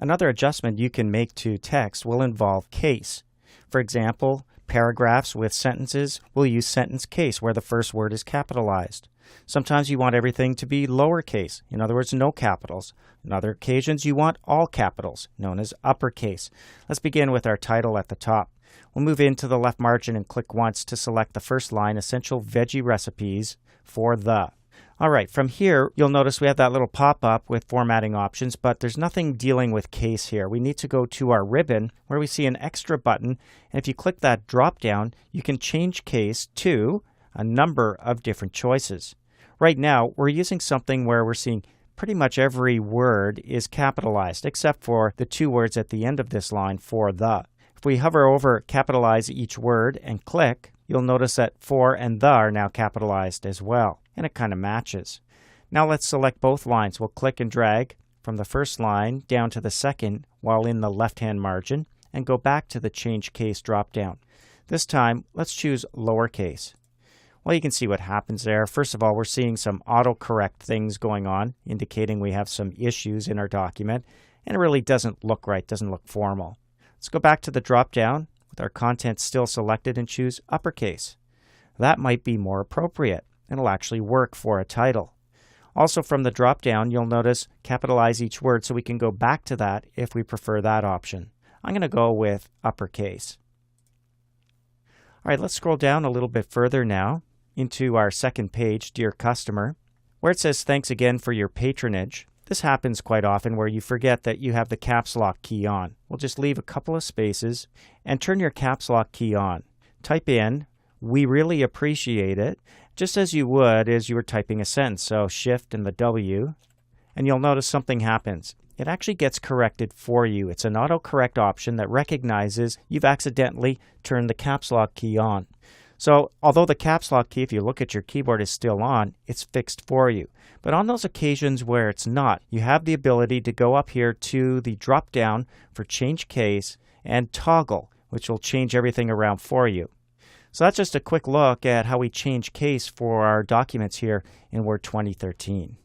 Another adjustment you can make to text will involve case. For example, paragraphs with sentences will use sentence case where the first word is capitalized. Sometimes you want everything to be lowercase, in other words, no capitals. On other occasions, you want all capitals, known as uppercase. Let's begin with our title at the top. We'll move into the left margin and click once to select the first line, Essential Veggie Recipes for the. All right, from here, you'll notice we have that little pop-up with formatting options, but there's nothing dealing with case here. We need to go to our ribbon where we see an extra button, and if you click that drop-down, you can change case to a number of different choices. Right now, we're using something where we're seeing pretty much every word is capitalized, except for the two words at the end of this line, for the. If we hover over capitalize each word and click, you'll notice that for and the are now capitalized as well, and it kind of matches. Now let's select both lines. We'll click and drag from the first line down to the second while in the left-hand margin and go back to the Change Case drop-down. This time, let's choose lowercase. Well, you can see what happens there. First of all, we're seeing some autocorrect things going on, indicating we have some issues in our document, and it really doesn't look right, doesn't look formal. Let's go back to the drop-down with our content still selected and choose uppercase. That might be more appropriate. It'll actually work for a title. Also from the drop-down, you'll notice capitalize each word, so we can go back to that if we prefer that option. I'm going to go with uppercase. All right, let's scroll down a little bit further now into our second page, Dear Customer, where it says thanks again for your patronage. This happens quite often where you forget that you have the caps lock key on. We'll just leave a couple of spaces and turn your caps lock key on. Type in, "We really appreciate it," just as you would as you were typing a sentence. So Shift and the W, and you'll notice something happens. It actually gets corrected for you. It's an autocorrect option that recognizes you've accidentally turned the caps lock key on. So although the caps lock key, if you look at your keyboard, is still on, it's fixed for you. But on those occasions where it's not, you have the ability to go up here to the drop down for Change Case and toggle, which will change everything around for you. So that's just a quick look at how we change case for our documents here in Word 2013.